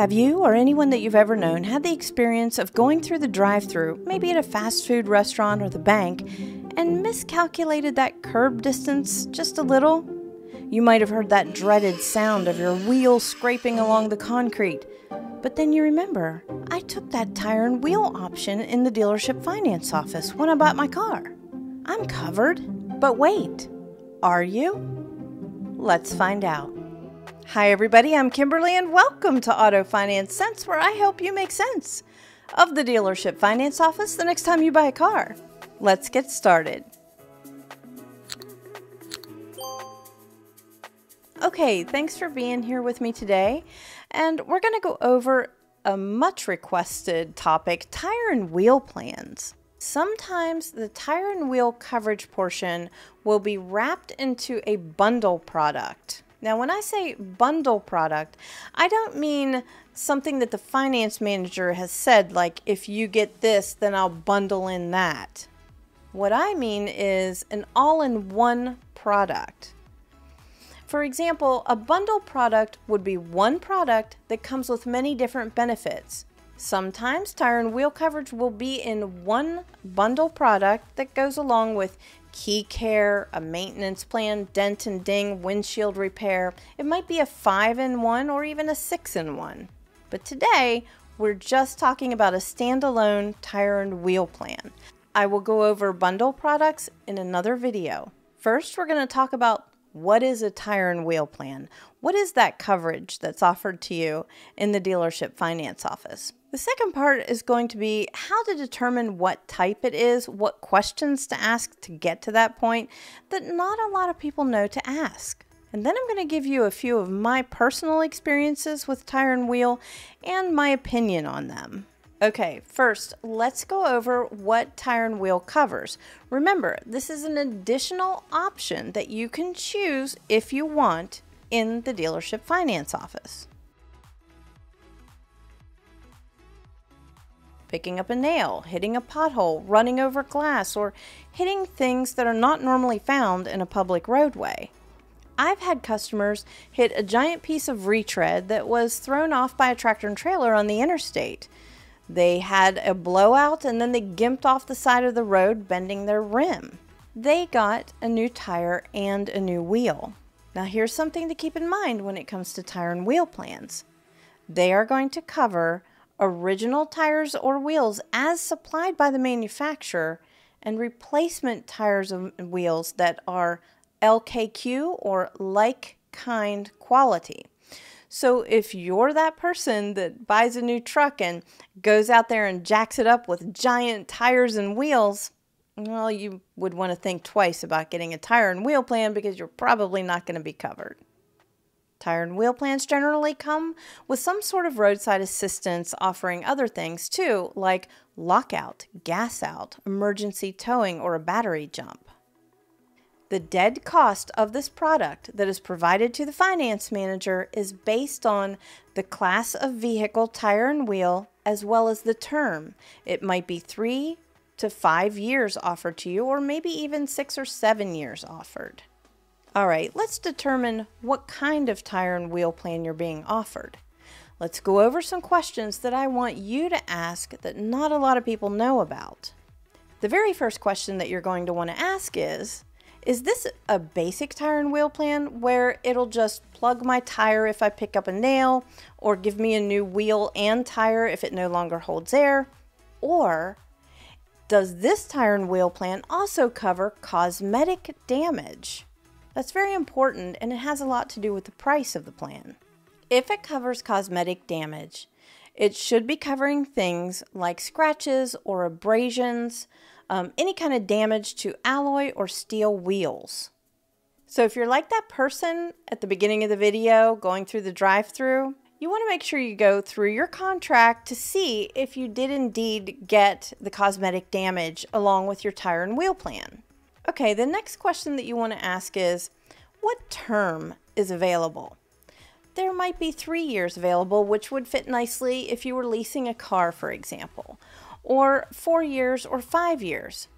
Have you or anyone that you've ever known had the experience of going through the drive-thru, maybe at a fast food restaurant or the bank, and miscalculated that curb distance just a little? You might have heard that dreaded sound of your wheels scraping along the concrete. But then you remember, I took that tire and wheel option in the dealership finance office when I bought my car. I'm covered. But wait, are you? Let's find out. Hi everybody, I'm Kimberly and welcome to Auto Finance Sense, where I help you make sense of the dealership finance office the next time you buy a car. Let's get started. Okay, thanks for being here with me today, and we're going to go over a much requested topic, tire and wheel plans. Sometimes the tire and wheel coverage portion will be wrapped into a bundle product. Now, when I say bundle product, I don't mean something that the finance manager has said, like, if you get this, then I'll bundle in that. What I mean is an all-in-one product. For example, a bundle product would be one product that comes with many different benefits. Sometimes tire and wheel coverage will be in one bundle product that goes along with key care, a maintenance plan, dent and ding, windshield repair. It might be a 5-in-1 or even a 6-in-1. But today, we're just talking about a standalone tire and wheel plan. I will go over bundle products in another video. First, we're going to talk about what is a tire and wheel plan? What is that coverage that's offered to you in the dealership finance office? The second part is going to be how to determine what type it is, what questions to ask to get to that point that not a lot of people know to ask. And then I'm going to give you a few of my personal experiences with tire and wheel and my opinion on them. Okay, first, let's go over what tire and wheel covers. Remember, this is an additional option that you can choose if you want in the dealership finance office. Picking up a nail, hitting a pothole, running over glass, or hitting things that are not normally found in a public roadway. I've had customers hit a giant piece of retread that was thrown off by a tractor and trailer on the interstate. They had a blowout and then they gimped off the side of the road, bending their rim. They got a new tire and a new wheel. Now here's something to keep in mind when it comes to tire and wheel plans. They are going to cover original tires or wheels as supplied by the manufacturer and replacement tires and wheels that are LKQ or like kind quality. So if you're that person that buys a new truck and goes out there and jacks it up with giant tires and wheels, well, you would want to think twice about getting a tire and wheel plan because you're probably not going to be covered. Tire and wheel plans generally come with some sort of roadside assistance offering other things too, like lockout, gas out, emergency towing, or a battery jump. The dead cost of this product that is provided to the finance manager is based on the class of vehicle, tire and wheel, as well as the term. It might be 3 to 5 years offered to you, or maybe even 6 or 7 years offered. All right, let's determine what kind of tire and wheel plan you're being offered. Let's go over some questions that I want you to ask that not a lot of people know about. The very first question that you're going to want to ask is this a basic tire and wheel plan where it'll just plug my tire if I pick up a nail or give me a new wheel and tire if it no longer holds air? Or does this tire and wheel plan also cover cosmetic damage? That's very important, and it has a lot to do with the price of the plan. If it covers cosmetic damage, it should be covering things like scratches or abrasions, any kind of damage to alloy or steel wheels. So if you're like that person at the beginning of the video going through the drive-thru, you want to make sure you go through your contract to see if you did indeed get the cosmetic damage along with your tire and wheel plan. Okay, the next question that you want to ask is, what term is available? There might be 3 years available, which would fit nicely if you were leasing a car, for example, or 4 years or 5 years.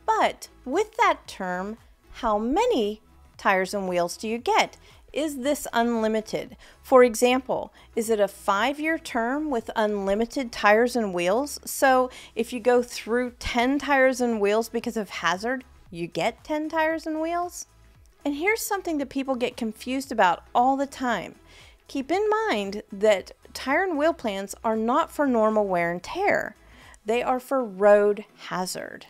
But with that term, how many tires and wheels do you get? is this unlimited? For example, is it a 5-year term with unlimited tires and wheels? So if you go through 10 tires and wheels because of hazard, you get 10 tires and wheels? And here's something that people get confused about all the time. Keep in mind that tire and wheel plans are not for normal wear and tear. They are for road hazard.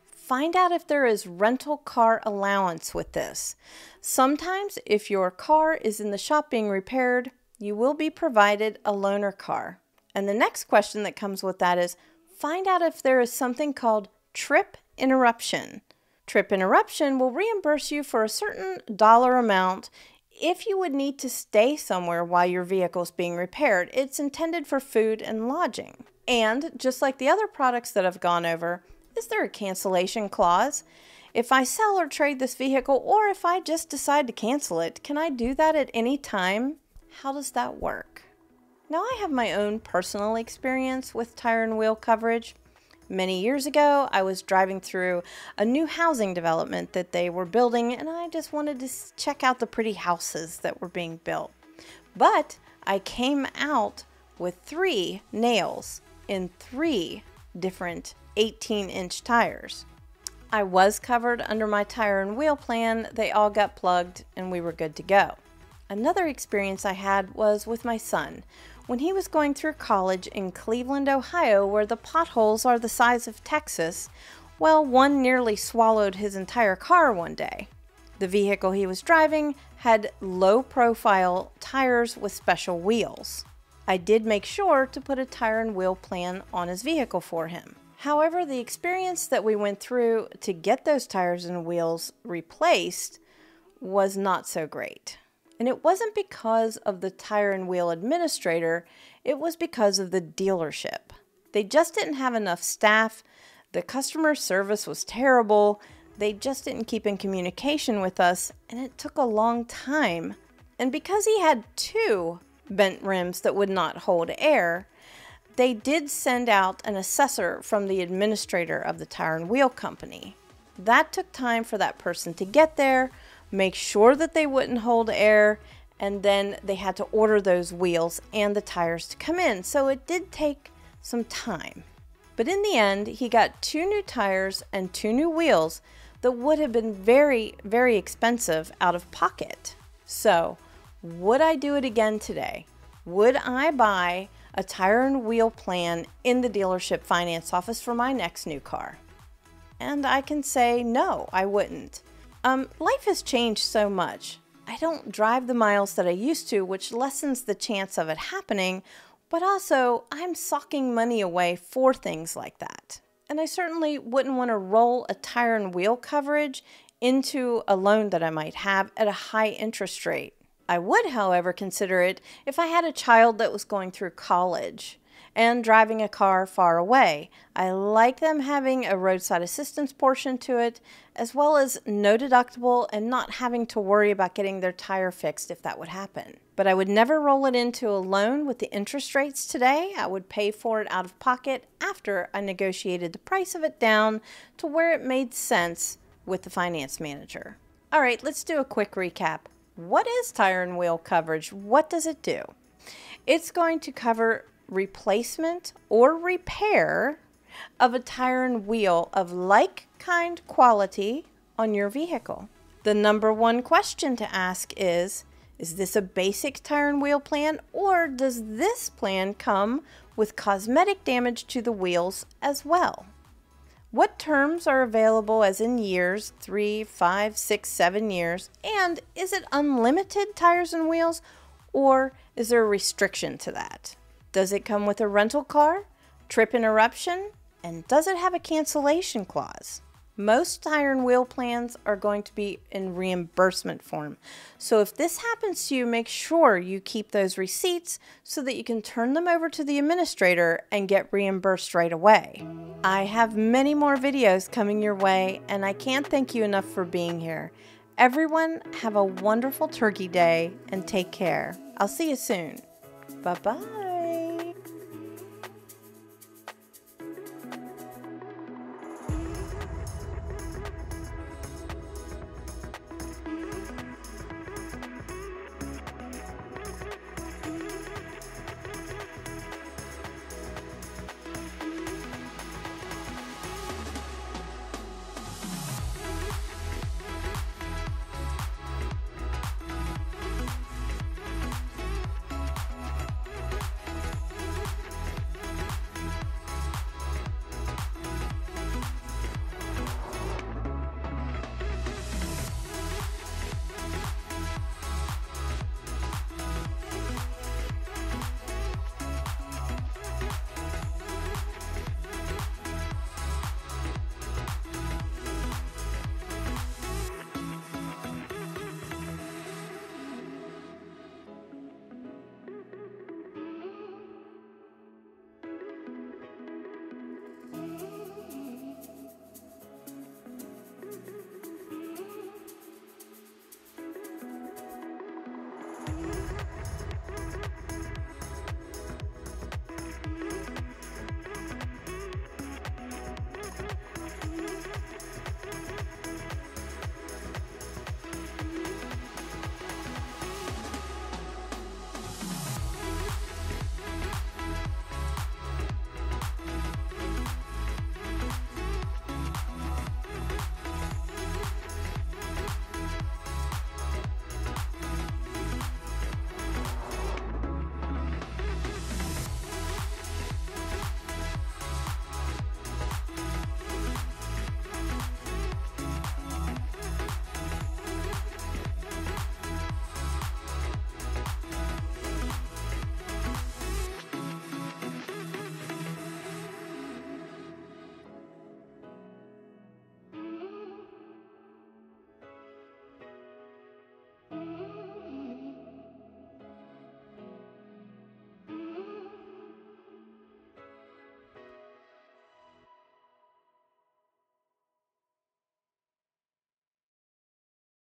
Find out if there is rental car allowance with this. Sometimes if your car is in the shop being repaired, you will be provided a loaner car. And the next question that comes with that is, find out if there is something called trip interruption. Trip interruption will reimburse you for a certain dollar amount if you would need to stay somewhere while your vehicle is being repaired. It's intended for food and lodging. And just like the other products that I've gone over, is there a cancellation clause? If I sell or trade this vehicle, or if I just decide to cancel it, can I do that at any time? How does that work? Now, I have my own personal experience with tire and wheel coverage. Many years ago, I was driving through a new housing development that they were building, and I just wanted to check out the pretty houses that were being built. But I came out with 3 nails in 3 different 18-inch tires. I was covered under my tire and wheel plan. They all got plugged and we were good to go. Another experience I had was with my son. When he was going through college in Cleveland, Ohio, where the potholes are the size of Texas, well, one nearly swallowed his entire car one day. The vehicle he was driving had low-profile tires with special wheels. I did make sure to put a tire and wheel plan on his vehicle for him. However, the experience that we went through to get those tires and wheels replaced was not so great. And it wasn't because of the tire and wheel administrator, it was because of the dealership. They just didn't have enough staff, the customer service was terrible, they just didn't keep in communication with us, and it took a long time. And because he had 2 bent rims that would not hold air, they did send out an assessor from the administrator of the tire and wheel company. That took time for that person to get there, make sure that they wouldn't hold air, and then they had to order those wheels and the tires to come in. So it did take some time. But in the end, he got 2 new tires and 2 new wheels that would have been very, very expensive out of pocket. So would I do it again today? Would I buy a tire and wheel plan in the dealership finance office for my next new car? And I can say no, I wouldn't. Life has changed so much. I don't drive the miles that I used to, which lessens the chance of it happening, but also I'm socking money away for things like that. And I certainly wouldn't want to roll a tire and wheel coverage into a loan that I might have at a high interest rate. I would, however, consider it if I had a child that was going through college and driving a car far away. I like them having a roadside assistance portion to it, as well as no deductible and not having to worry about getting their tire fixed if that would happen. But I would never roll it into a loan with the interest rates today. I would pay for it out of pocket after I negotiated the price of it down to where it made sense with the finance manager. All right, let's do a quick recap. What is tire and wheel coverage? What does it do? It's going to cover replacement or repair of a tire and wheel of like kind quality on your vehicle. The number 1 question to ask is this a basic tire and wheel plan, or does this plan come with cosmetic damage to the wheels as well? What terms are available, as in years, 3, 5, 6, 7 years? And is it unlimited tires and wheels, or is there a restriction to that? Does it come with a rental car, trip interruption, and does it have a cancellation clause? Most tire and wheel plans are going to be in reimbursement form. So if this happens to you, make sure you keep those receipts so that you can turn them over to the administrator and get reimbursed right away. I have many more videos coming your way, and I can't thank you enough for being here. Everyone, have a wonderful Turkey Day and take care. I'll see you soon. Bye-bye.